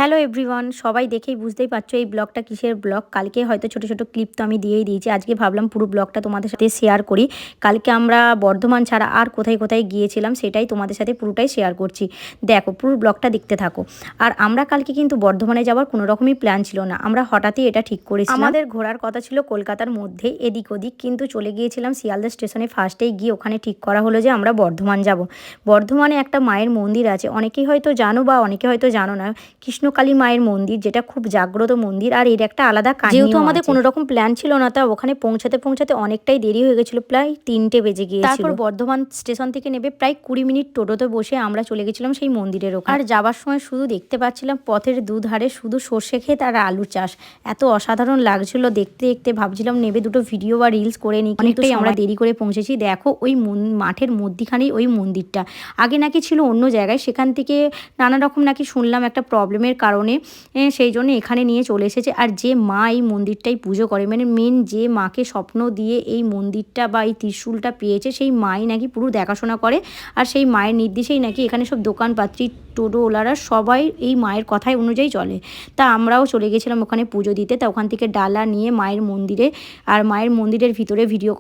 Hello everyone, সবাই দেখেই বুঝতেই পারছো এই ব্লগটা কিসের ব্লগ। কালকে হয়তো ছোট ছোট ক্লিপ তো আমি দিয়েই দিয়েছি, আজকে ভাবলাম পুরো ব্লগটা তোমাদের সাথে শেয়ার করি। কালকে আমরা বর্ধমান ছাড়া আর কোথায় কোথায় গিয়েছিলাম সেটাই তোমাদের সাথে পুরোটাই শেয়ার করছি। দেখো, পুরো ব্লগটা দেখতে থাকো। আর আমরা কালকে কিন্তু বর্ধমানে যাওয়ার কোনো রকমই প্ল্যান ছিল না, আমরা হঠাৎই এটা ঠিক করেছি। আমাদের ঘোরার কথা ছিল কলকাতার মধ্যে এদিক ওদিক, কিন্তু চলে গিয়েছিলাম শিয়ালদা স্টেশনে। ফার্স্টেই গিয়ে ওখানে ঠিক করা হলো যে আমরা বর্ধমান যাব। বর্ধমানে একটা মায়ের মন্দির আছে, অনেকেই হয়তো জানো বা অনেকে হয়তো জানো না, কৃষ্ণকালী মায়ের মন্দির, যেটা খুব জাগ্রত মন্দির। আর এর একটা আলাদা কাহিনী, যেহেতু আমাদের কোনো রকম প্ল্যান ছিল না, তা ওখানে পৌঁছাতে পৌঁছাতে অনেকটাই দেরি হয়ে গেছিলো, প্রায় 3টে বেজে গিয়েছিল। তারপর বর্ধমান স্টেশন থেকে নেবে প্রায় 20 মিনিট টোটোতে বসে আমরা চলে গেছিলাম সেই মন্দিরের ওখানে। আর যাবার সময় শুধু দেখতে পাচ্ছিলাম পথের দুধারে শুধু সর্ষে ক্ষেত আর আলু চাষ, এত অসাধারণ লাগছিল দেখতে দেখতে। ভাবছিলাম নেবে দুটো ভিডিও বা রিলস করে নিই, অনেকটাই আমরা দেরি করে পৌঁছেছি। দেখো, ওই মাঠের মধ্যিখানেই ওই মন্দিরটা। আগে নাকি ছিল অন্য জায়গায়, সেখান থেকে নানা রকম নাকি শুনলাম একটা প্রবলেমের কারণে সেই জন্য এখানে নিয়ে চলে এসেছে। আর যে মা এই মন্দিরটাই পুজো করে, মানে মেন যে মাকে স্বপ্ন দিয়ে এই মন্দিরটা বা এই ত্রিশূলটা পেয়েছে, সেই মাই নাকি পুরো দেখাশোনা করে। আর সেই মায়ের নির্দেশেই নাকি এখানে সব দোকানপাত্রী টোটোওয়ালারা সবাই এই মায়ের কথাই অনুযায়ী চলে। তা আমরাও চলে গেছিলাম ওখানে পুজো দিতে। তা ওখান থেকে ডালা নিয়ে মায়ের মন্দিরে, আর মায়ের মন্দিরের ভিতরে ভিডিও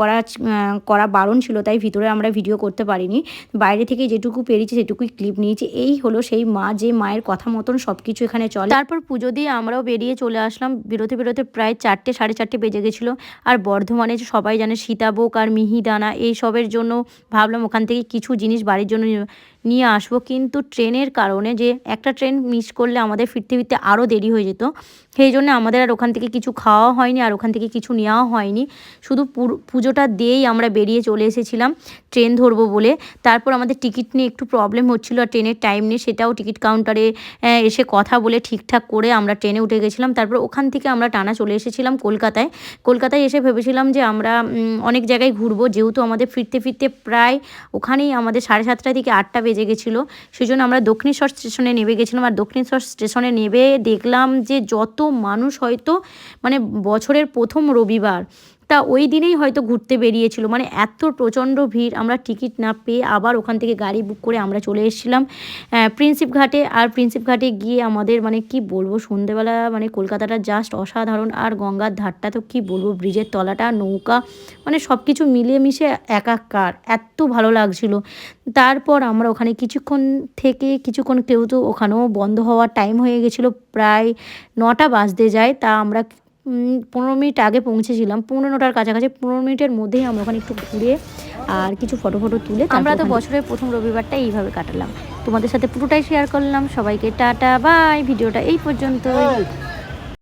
করা বারণ ছিল, তাই ভিতরে আমরা ভিডিও করতে পারিনি। বাইরে থেকে যেটুকু পেরেছি সেটুকুই ক্লিপ নিয়েছি। এই হলো সেই মা, যে মায়ের কথা মতন সব কিছু এখানে চলে। তারপর পুজো দিয়ে আমরাও বেরিয়ে চলে আসলাম। বেরোতে বেরোতে প্রায় 4টে সাড়ে 4টে বেজে গেছিলো। আর বর্ধমানে সবাই জানে সীতাভোগ আর মিহিদানা, এই সবের জন্য ভাবলাম ওখান থেকে কিছু জিনিস বাড়ির জন্য নিয়ে আসবো, কিন্তু ট্রেনের কারণে, যে একটা ট্রেন মিস করলে আমাদের ফিরতে ফিরতে আরও দেরি হয়ে যেত, সেই জন্য আমাদের আর ওখান থেকে কিছু খাওয়া হয়নি আর ওখান থেকে কিছু নেওয়া হয়নি। শুধু পুজোটা দিয়েই আমরা বেরিয়ে চলে এসেছিলাম ট্রেন ধরবো বলে। তারপর আমাদের টিকিট নিয়ে একটু প্রবলেম হচ্ছিলো, আর ট্রেনের টাইম নিয়ে, সেটাও টিকিট কাউন্টারে এসে কথা বলে ঠিকঠাক করে আমরা ট্রেনে উঠে গেছিলাম। তারপর ওখান থেকে আমরা টানা চলে এসেছিলাম কলকাতায় এসে ভেবেছিলাম যে আমরা অনেক জায়গায় ঘুরবো, যেহেতু আমাদের ফিরতে ফিরতে প্রায় ওখানেই আমাদের 7:30 থেকে 8টা বেজে গেছিলো। সেই জন্য আমরা দক্ষিণেশ্বর স্টেশনে নেমে গেছিলাম। আর দক্ষিণেশ্বর স্টেশনে নেমে দেখলাম যে যত মানুষ, হয়তো মানে বছরের প্রথম রবিবার, তা ওই দিনেই হয়তো ঘুরতে বেরিয়েছিল, মানে এত প্রচণ্ড ভিড়। আমরা টিকিট না পেয়ে আবার ওখান থেকে গাড়ি বুক করে আমরা চলে এসেছিলাম প্রিন্সিপ ঘাটে। আর প্রিন্সিপ ঘাটে গিয়ে আমাদের মানে কি বলবো, সন্ধেবেলা মানে কলকাতাটা জাস্ট অসাধারণ। আর গঙ্গার ধারটা তো কি বলবো, ব্রিজের তলাটা, নৌকা, মানে সব কিছু মিলেমিশে একাকার, এত ভালো লাগছিল। তারপর আমরা ওখানে কিছুক্ষণ কেউ তো ওখানেও বন্ধ হওয়ার টাইম হয়ে গেছিলো, প্রায় 9টা বাজতে যায়। তা আমরা 15 মিনিট আগে পৌঁছেছিলাম, 15টার কাছাকাছি। 15 মিনিটের মধ্যেই আমরা ওখানে একটু ঘুরে আর কিছু ফটো তুলে আমরা তো বছরের প্রথম রবিবারটা এইভাবে কাটালাম। তোমাদের সাথে পুরোটাই শেয়ার করলাম। সবাইকে টাটা বাই, ভিডিওটা এই পর্যন্ত।